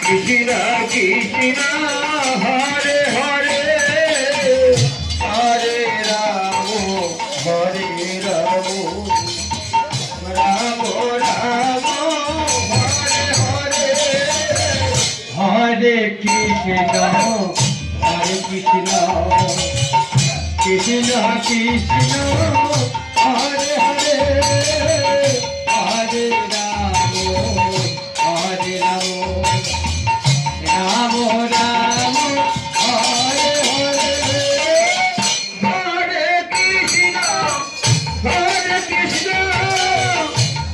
Krishna Krishna Hare Hare Hare Ramo Hare Ramo Ramo Ramo Hare Hare Hare Krishna Hare Krishna Krishna Krishna Hare Hare Hare Ramo Hare Ramo Ramo Ramo Hare Hare Hare Krishna Krishna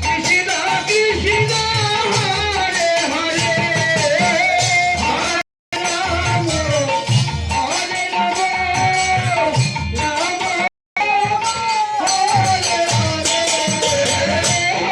Krishna Krishna Hare Hare Hare Ramo Hare Ramo Ramo Hare Hare Hare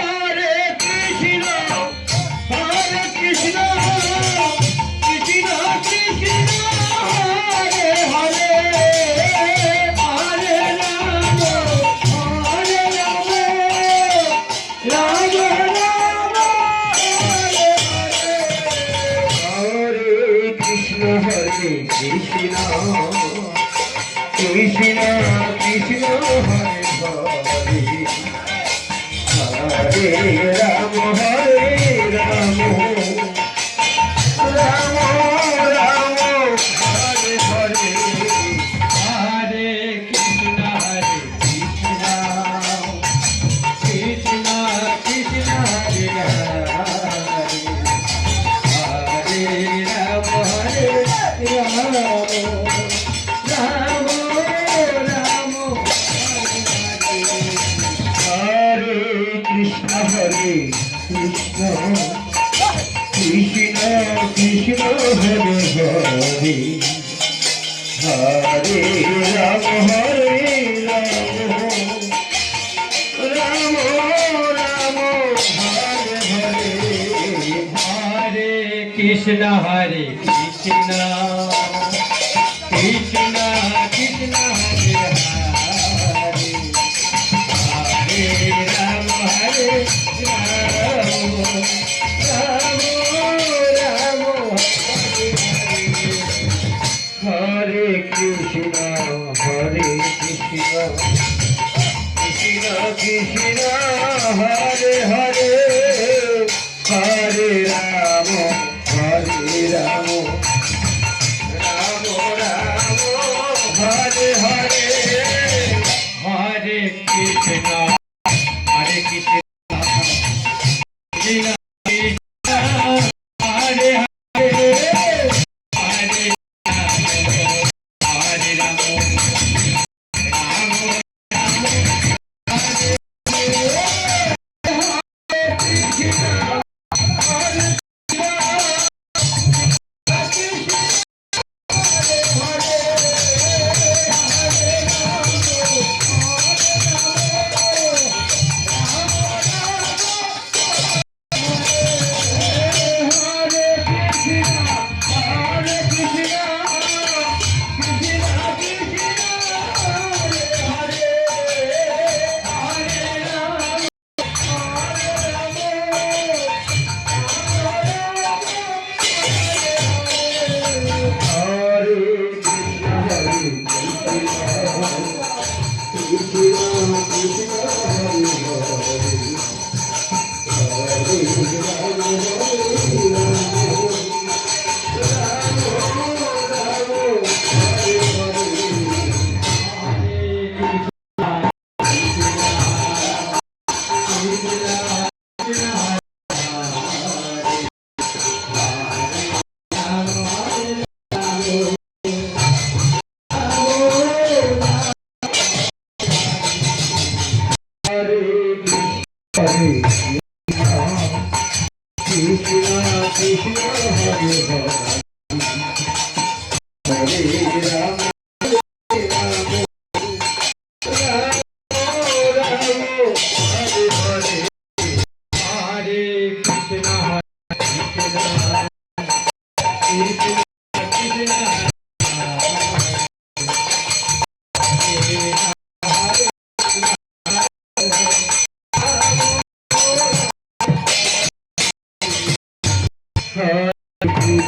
Krishna Krishna Krishna Krishna Hare Hare Hare Ramo Hare Ramo Ramo Ramo Hare Hare Hare Krishna Krishna Krishna Krishna Hare Hare Hare Ramo Hare Ramo Ramo Ramo Hare Hare Hare Krishna Krishna Krishna Krishna Hare Hare Hare Ramo Hare Ramo Ramo Ramo Hare Krishna Krishna Krishna Krishna Hare Hare Hare Ramo Hare Ramo Ramo Ramo Hare Hare Hare Krishna Krishna Krishna Krishna Hare Hare Hare Ramo Hare Ramo Ramo Ramo Hare Krishna Krishna Krishna Hare Hare Hare Ramo Ramo Ramo Hare Hare Hare Krishna Krishna Krishna Hare Hare Hare Ramo Ramo Hare